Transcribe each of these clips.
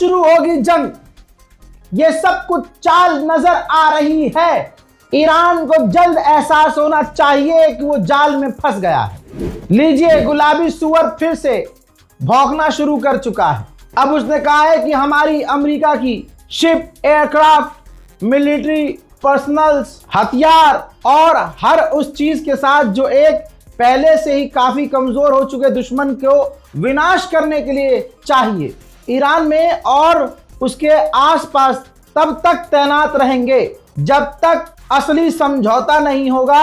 शुरू होगी जंग। ये सब कुछ चाल नजर आ रही है। ईरान को जल्द एहसास होना चाहिए कि वो जाल में फंस गया है। लीजिए, गुलाबी सुअर फिर से भौंकना शुरू कर चुका है। अब उसने कहा है कि हमारी अमेरिका की शिप, एयरक्राफ्ट, मिलिट्री पर्सनल्स, हथियार और हर उस चीज के साथ जो एक पहले से ही काफी कमजोर हो चुके दुश्मन को विनाश करने के लिए चाहिए, ईरान में और उसके आसपास तब तक तैनात रहेंगे जब तक असली समझौता नहीं होगा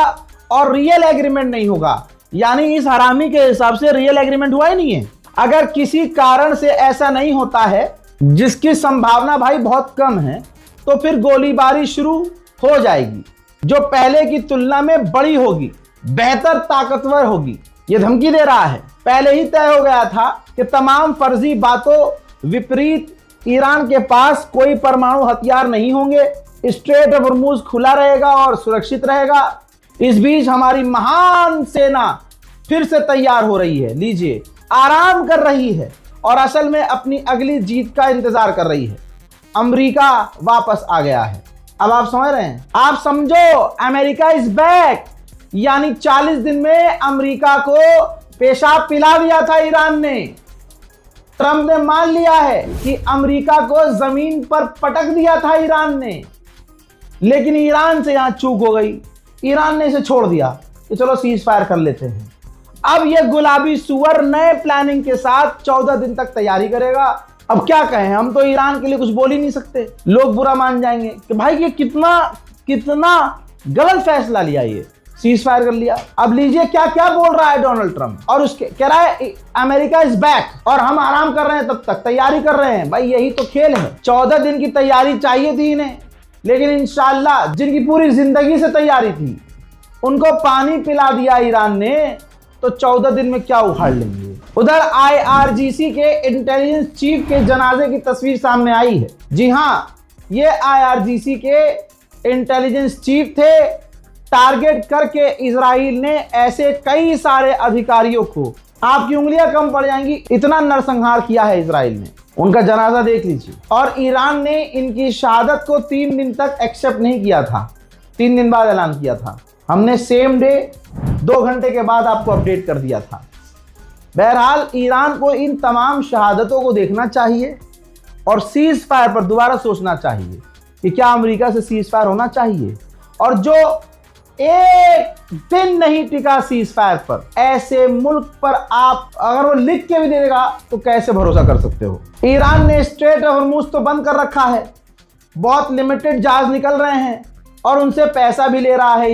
और रियल एग्रीमेंट नहीं होगा। यानी इस हरामी के हिसाब से रियल एग्रीमेंट हुआ ही नहीं है। अगर किसी कारण से ऐसा नहीं होता है, जिसकी संभावना भाई बहुत कम है, तो फिर गोलीबारी शुरू हो जाएगी जो पहले की तुलना में बड़ी होगी, बेहतर, ताकतवर होगी। ये धमकी दे रहा है। पहले ही तय हो गया था कि तमाम फर्जी बातों विपरीत ईरान के पास कोई परमाणु हथियार नहीं होंगे, स्ट्रेट ऑफ हॉर्मुज़ खुला रहेगा और सुरक्षित रहेगा। इस बीच हमारी महान सेना फिर से तैयार हो रही है। लीजिए, आराम कर रही है और असल में अपनी अगली जीत का इंतजार कर रही है। अमेरिका वापस आ गया है। अब आप समझ रहे हैं? आप समझो, अमेरिका इज बैक। यानी 40 दिन में अमेरिका को पेशाब पिला दिया था ईरान ने। ट्रंप ने मान लिया है कि अमेरिका को जमीन पर पटक दिया था ईरान ने, लेकिन ईरान से यहां चूक हो गई। ईरान ने इसे छोड़ दिया कि चलो सीज फायर कर लेते हैं। अब यह गुलाबी सुअर नए प्लानिंग के साथ 14 दिन तक तैयारी करेगा। अब क्या कहें, हम तो ईरान के लिए कुछ बोल ही नहीं सकते। लोग बुरा मान जाएंगे कि भाई ये कितना गलत फैसला लिया, ये सीज फायर कर लिया। अब लीजिए क्या क्या बोल रहा है डोनाल्ड ट्रंप, और उसके कह रहा है अमेरिका इज बैक और हम आराम कर रहे हैं, तब तक तैयारी कर रहे हैं। भाई यही तो खेल है। 14 दिन की तैयारी चाहिए थी इन्हें, लेकिन इंशाल्लाह जिनकी पूरी जिंदगी से तैयारी थी उनको पानी पिला दिया ईरान ने, तो 14 दिन में क्या उखाड़ लेंगे। उधर IRGC के इंटेलिजेंस चीफ के जनाजे की तस्वीर सामने आई है। जी हां, ये IRGC के इंटेलिजेंस चीफ थे। टारगेट करके इजराइल ने ऐसे कई सारे अधिकारियों को, आपकी उंगलियां कम पड़ जाएंगी, इतना नरसंहार किया है इजराइल ने। उनका जनाजा देख लीजिए। और ईरान ने इनकी शहादत को 3 दिन तक एक्सेप्ट नहीं किया था, 3 दिन बाद ऐलान किया था। हमने सेम डे 2 घंटे के बाद आपको अपडेट कर दिया था। बहरहाल ईरान को इन तमाम शहादतों को देखना चाहिए और सीज फायर पर दोबारा सोचना चाहिए कि क्या अमेरिका से सीज फायर होना चाहिए। और जो एक दिन नहीं टिका सीज फायर पर, ऐसे मुल्क पर आप अगर वो लिख के भी दे देगा तो कैसे भरोसा कर सकते हो। ईरान ने स्ट्रेट ऑफ हॉर्मुज़ तो बंद कर रखा है, बहुत लिमिटेड जहाज निकल रहे हैं और उनसे पैसा भी ले रहा है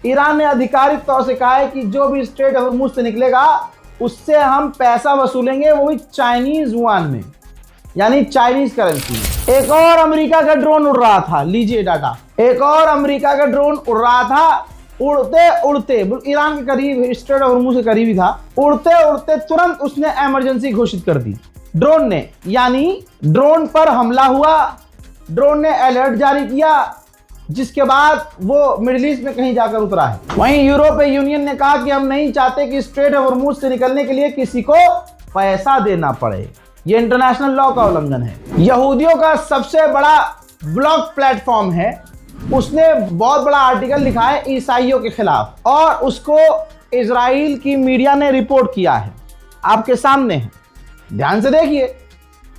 ईरान ने आधिकारिक तौर से कहा है कि जो भी स्ट्रेट ऑफ हॉर्मुज़ से निकलेगा उससे हम पैसा वसूलेंगे, वो भी चाइनीज युआन में, यानी चाइनीज करेंसी। एक और अमेरिका का ड्रोन उड़ रहा था। लीजिए डाटा, एक और अमेरिका का ड्रोन उड़ रहा था। उड़ते उड़ते ईरान के करीब, स्ट्रेट ऑफ हॉर्मुज़ के करीब ही था। उड़ते उड़ते तुरंत उसने इमरजेंसी घोषित कर दी ड्रोन ने, यानी ड्रोन पर हमला हुआ। ड्रोन ने अलर्ट जारी किया, जिसके बाद वो मिडिल ईस्ट में कहीं जाकर उतरा है। वहीं यूरोपीय यूनियन ने कहा कि हम नहीं चाहते कि स्ट्रेट ऑफ हॉर्मुज़ से निकलने के लिए किसी को पैसा देना पड़े। ये इंटरनेशनल लॉ का उल्लंघन है। यहूदियों का सबसे बड़ा ब्लॉग प्लेटफॉर्म है, उसने बहुत बड़ा आर्टिकल लिखा है ईसाइयों के खिलाफ और उसको इजराइल की मीडिया ने रिपोर्ट किया है। आपके सामने है, ध्यान से देखिए,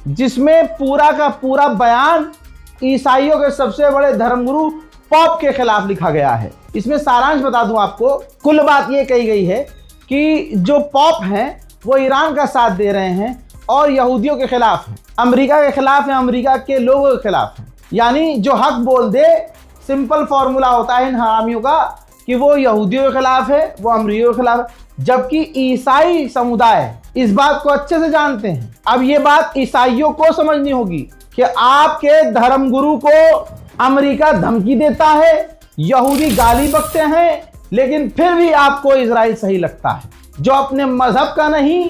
जिसमें पूरा का पूरा बयान ईसाइयों के सबसे बड़े धर्मगुरु पॉप के खिलाफ लिखा गया है। इसमें सारांश बता दूं आपको, कुल बात ये कही गई है कि जो पॉप हैं वो ईरान का साथ दे रहे हैं और यहूदियों के खिलाफ हैं, अमेरिका के खिलाफ है, अमेरिका के लोगों के खिलाफ है। यानी जो हक बोल दे, सिंपल फॉर्मूला होता है इन हरामियों का कि वो यहूदियों के खिलाफ है, वो अमेरिका के खिलाफ है, जबकि ईसाई समुदाय इस बात को अच्छे से जानते हैं। अब ये बात ईसाइयों को समझनी होगी कि आपके धर्मगुरु को अमेरिका धमकी देता है, यहूदी गाली बकते हैं, लेकिन फिर भी आपको इजराइल सही लगता है, जो अपने मजहब का नहीं,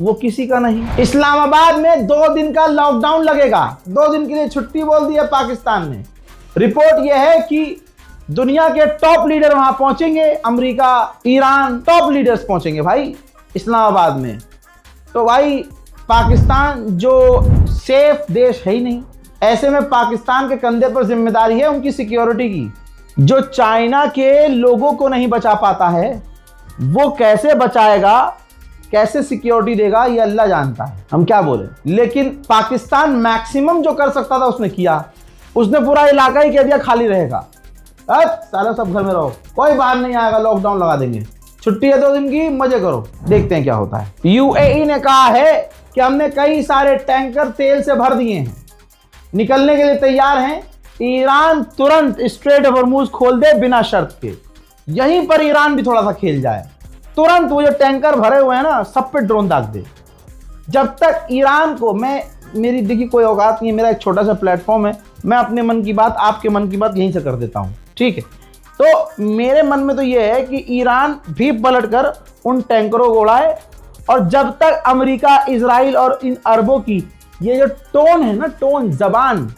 वो किसी का नहीं। इस्लामाबाद में 2 दिन का लॉकडाउन लगेगा, 2 दिन के लिए छुट्टी बोल दी है पाकिस्तान ने। रिपोर्ट यह है कि दुनिया के टॉप लीडर वहां पहुंचेंगे, अमेरिका, ईरान, टॉप लीडर्स पहुंचेंगे भाई इस्लामाबाद में। तो भाई पाकिस्तान जो सेफ देश है ही नहीं। ऐसे में पाकिस्तान के कंधे पर जिम्मेदारी है उनकी सिक्योरिटी की। जो चाइना के लोगों को नहीं बचा पाता है वो कैसे बचाएगा, कैसे सिक्योरिटी देगा, ये अल्लाह जानता है, हम क्या बोले। लेकिन पाकिस्तान मैक्सिमम जो कर सकता था उसने किया। उसने पूरा इलाका ही कह दिया खाली रहेगा, सारा सब घर में रहो, कोई बाहर नहीं आएगा, लॉकडाउन लगा देंगे, छुट्टी है 2 दिन की, मजे करो। देखते हैं क्या होता है। यूएई ने कहा है कि हमने कई सारे टैंकर तेल से भर दिए हैं, निकलने के लिए तैयार हैं। ईरान तुरंत स्ट्रेट ऑफ हॉर्मुज खोल दे बिना शर्त के। यहीं पर ईरान भी थोड़ा सा खेल जाए, तुरंत वो जो टैंकर भरे हुए हैं ना सब पे ड्रोन दाग दे। जब तक ईरान को मेरी देखिए कोई औकात नहीं है, मेरा एक छोटा सा प्लेटफॉर्म है, मैं अपने मन की बात, आपके मन की बात यहीं से कर देता हूँ, ठीक है। तो मेरे मन में तो ये है कि ईरान भी पलट कर उन टैंकरों को उड़ाए, और जब तक अमेरिका, इजराइल और इन अरबों की ये जो टोन है ना, टोन, जबान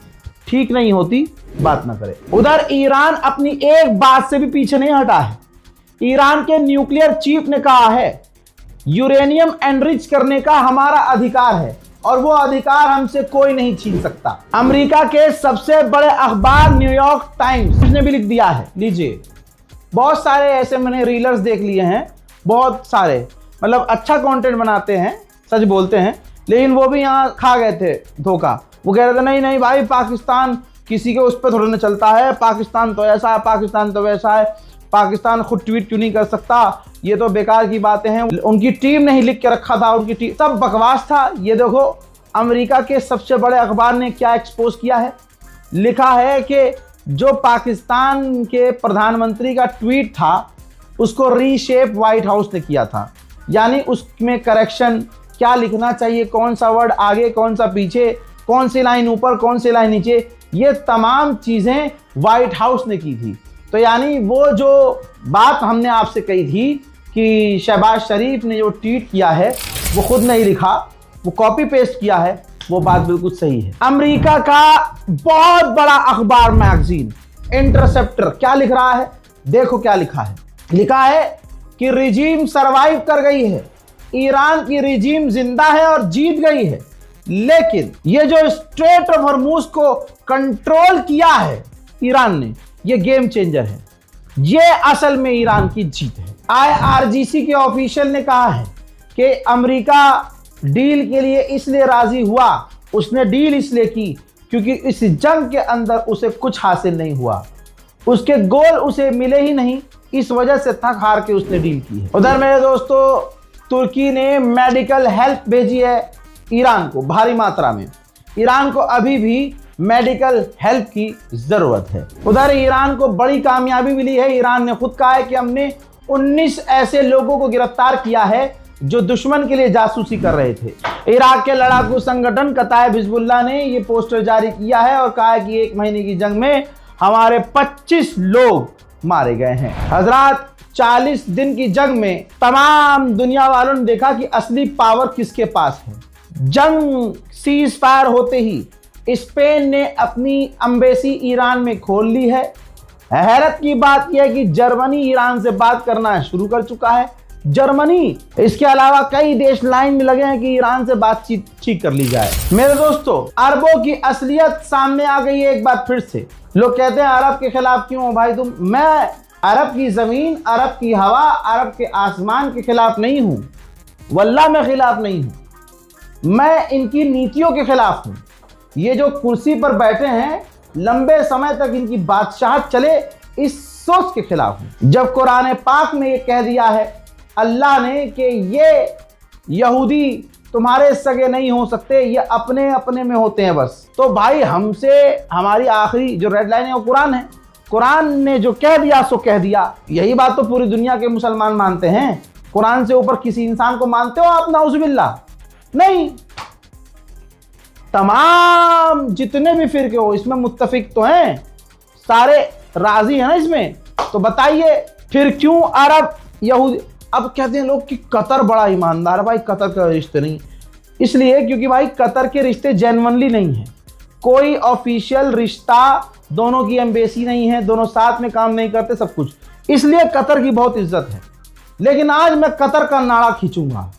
ठीक नहीं होती, बात ना करे। उधर ईरान अपनी एक बात से भी पीछे नहीं हटा है। ईरान के न्यूक्लियर चीफ ने कहा है यूरेनियम एनरिच करने का हमारा अधिकार है और वो अधिकार हमसे कोई नहीं छीन सकता। अमेरिका के सबसे बड़े अखबार न्यूयॉर्क टाइम्स ने भी लिख दिया है, लीजिए। बहुत सारे ऐसे मैंने रीलर्स देख लिए हैं, बहुत सारे, मतलब अच्छा कंटेंट बनाते हैं, सच बोलते हैं, लेकिन वो भी यहाँ खा गए थे धोखा। वो कह रहे थे नहीं नहीं भाई, पाकिस्तान किसी के उस पर थोड़ा ना चलता है, पाकिस्तान तो ऐसा है, पाकिस्तान तो वैसा है, पाकिस्तान खुद ट्वीट क्यों नहीं कर सकता, ये तो बेकार की बातें हैं, उनकी टीम ने ही लिख के रखा था, उनकी टीम, सब बकवास था। ये देखो अमेरिका के सबसे बड़े अखबार ने क्या एक्सपोज किया है, लिखा है कि जो पाकिस्तान के प्रधानमंत्री का ट्वीट था उसको रीशेप व्हाइट हाउस ने किया था, यानी उसमें करेक्शन, क्या लिखना चाहिए, कौन सा वर्ड आगे, कौन सा पीछे, कौन सी लाइन ऊपर, कौन सी लाइन नीचे, ये तमाम चीज़ें व्हाइट हाउस ने की थी। तो यानी वो जो बात हमने आपसे कही थी कि शहबाज शरीफ ने जो ट्वीट किया है वो खुद नहीं लिखा, वो कॉपी पेस्ट किया है, वो बात बिल्कुल सही है। अमेरिका का बहुत बड़ा अखबार मैगजीन इंटरसेप्टर क्या लिख रहा है, देखो क्या लिखा है। लिखा है कि रिजीम सरवाइव कर गई है, ईरान की रिजीम जिंदा है और जीत गई है, लेकिन ये जो स्ट्रेट ऑफ हॉर्मुज को कंट्रोल किया है ईरान ने, ये गेम चेंजर है, ये असल में ईरान की जीत है। IRGC के ऑफिशियल ने कहा है कि अमेरिका डील के लिए इसलिए राजी हुआ, उसने डील इसलिए की क्योंकि इस जंग के अंदर उसे कुछ हासिल नहीं हुआ, उसके गोल उसे मिले ही नहीं, इस वजह से थक हार के उसने डील की है। उधर मेरे दोस्तों, तुर्की ने मेडिकल हेल्प भेजी है ईरान को भारी मात्रा में। ईरान को अभी भी मेडिकल हेल्प की जरूरत है। उधर ईरान को बड़ी कामयाबी मिली है। ईरान ने खुद कहा है कि हमने 19 ऐसे लोगों को गिरफ्तार किया है जो दुश्मन के लिए जासूसी कर रहे थे। इराक के लड़ाकू संगठन कताइब हिजबुल्लाह ने ये पोस्टर जारी किया है और कहा है कि 1 महीने की जंग में हमारे 25 लोग मारे गए हैं। हजरात, 40 दिन की जंग में तमाम दुनिया वालों ने देखा कि असली पावर किसके पास है। जंग सीज फायर होते ही स्पेन ने अपनी एम्बेसी ईरान में खोल ली है। हैरत की बात यह है कि जर्मनी ईरान से बात करना शुरू कर चुका है। जर्मनी, इसके अलावा कई देश लाइन में लगे हैं कि ईरान से बातचीत ठीक कर ली जाए। मेरे दोस्तों, अरबों की असलियत सामने आ गई है एक बार फिर से। लोग कहते हैं अरब के खिलाफ क्यों हो भाई तुम? मैं अरब की जमीन, अरब की हवा, अरब के आसमान के खिलाफ नहीं हूं, वल्लाह मैं खिलाफ नहीं हूं, मैं इनकी नीतियों के खिलाफ हूं। ये जो कुर्सी पर बैठे हैं, लंबे समय तक इनकी बादशाहत चले, इस सोच के खिलाफ हूं। जब कुरान पाक में ये कह दिया है अल्लाह ने कि ये यहूदी तुम्हारे सगे नहीं हो सकते, ये अपने अपने में होते हैं बस, तो भाई हमसे हमारी आखिरी जो रेड लाइन है वो कुरान है। कुरान ने जो कह दिया सो कह दिया। यही बात तो पूरी दुनिया के मुसलमान मानते हैं। कुरान से ऊपर किसी इंसान को मानते हो आप? नाउजुबिल्लाह, नहीं। तमाम जितने भी फिरके हो इसमें मुत्तफिक तो हैं, सारे राजी हैं ना इसमें। तो बताइए फिर क्यों अरब यहूदी? अब कहते हैं लोग कि कतर बड़ा ईमानदार है। भाई कतर का रिश्ते नहीं, इसलिए क्योंकि भाई कतर के रिश्ते जेन्युइनली नहीं है, कोई ऑफिशियल रिश्ता, दोनों की एम्बेसी नहीं है, दोनों साथ में काम नहीं करते, सब कुछ, इसलिए कतर की बहुत इज्जत है। लेकिन आज मैं कतर का नारा खींचूंगा।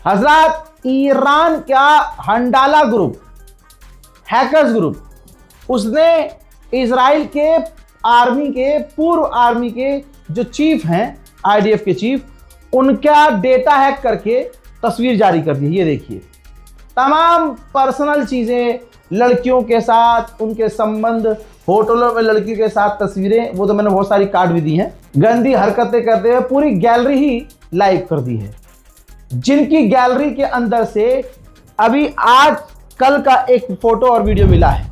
हजरत, ईरान का हंडाला ग्रुप हैकर्स ग्रुप, उसने इजराइल के आर्मी के, पूर्व आर्मी के जो चीफ हैं, आईडीएफ के चीफ, उनका डेटा हैक करके तस्वीर जारी कर दी। ये देखिए, तमाम पर्सनल चीजें, लड़कियों के साथ उनके संबंध, होटलों में लड़कियों के साथ तस्वीरें, वो तो मैंने बहुत सारी काट भी दी हैं, गंदी हरकतें करते हुए पूरी गैलरी ही लाइव कर दी है। जिनकी गैलरी के अंदर से अभी आज कल का एक फोटो और वीडियो मिला है,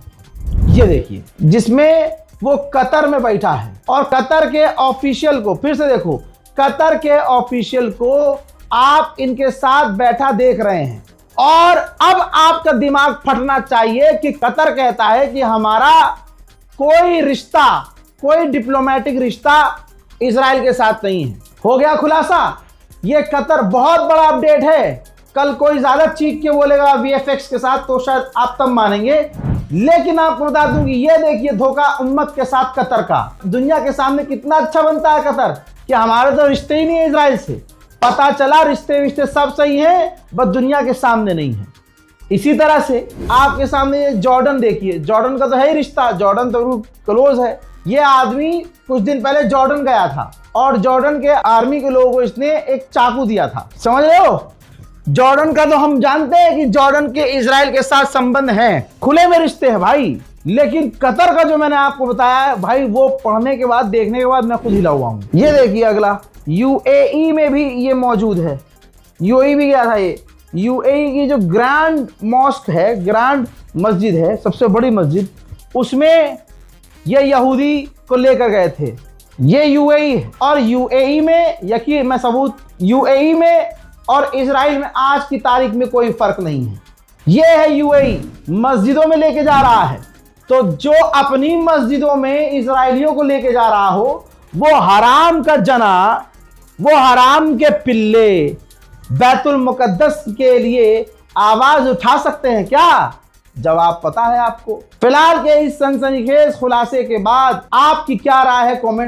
ये देखिए, जिसमें वो कतर में बैठा है और कतर के ऑफिशियल को, फिर से देखो, कतर के ऑफिशियल को आप इनके साथ बैठा देख रहे हैं। और अब आपका दिमाग फटना चाहिए कि कतर कहता है कि हमारा कोई रिश्ता, कोई डिप्लोमेटिक रिश्ता इजराइल के साथ नहीं है। हो गया खुलासा। ये कतर बहुत बड़ा अपडेट है। कल कोई ज्यादा चीख के बोलेगा वीएफएक्स के साथ तो शायद आप तब मानेंगे, लेकिन आपको बता दूं कि ये देखिए धोखा उम्मत के साथ कतर का। दुनिया के सामने कितना अच्छा बनता है कतर कि हमारे तो रिश्ते ही नहीं है इजराइल से। पता चला रिश्ते सब सही हैं, बस दुनिया के सामने नहीं है। इसी तरह से आपके सामने जॉर्डन देखिए, जॉर्डन का तो है ही रिश्ता, जॉर्डन तो क्लोज है। ये आदमी कुछ दिन पहले जॉर्डन गया था और जॉर्डन के आर्मी के लोगों को इसने एक चाकू दिया था, समझ रहे हो। जॉर्डन का तो हम जानते हैं कि जॉर्डन के इजराइल के साथ संबंध हैं, खुले में रिश्ते हैं भाई। लेकिन कतर का जो मैंने आपको बताया है भाई, वो पढ़ने के बाद, देखने के बाद मैं खुद हिला हुआ हूं। ये देखिए अगला, यूएई में भी ये मौजूद है। यूएई भी गया था ये। यूएई की जो ग्रैंड मॉस्क है, ग्रैंड मस्जिद है, सबसे बड़ी मस्जिद, उसमें ये यहूदी को लेकर गए थे। ये यूएई है। और यूएई में, यकीन मैं सबूत, यूएई में और इजराइल में आज की तारीख में कोई फर्क नहीं है। ये है यूएई, मस्जिदों में लेके जा रहा है। तो जो अपनी मस्जिदों में इजराइलियों को लेके जा रहा हो, वो हराम का जना, वो हराम के पिल्ले बैतुल मुकद्दस के लिए आवाज उठा सकते हैं क्या? जवाब पता है आपको। फिलहाल के इस सनसनीखेज खुलासे के बाद आपकी क्या राय है कमेंट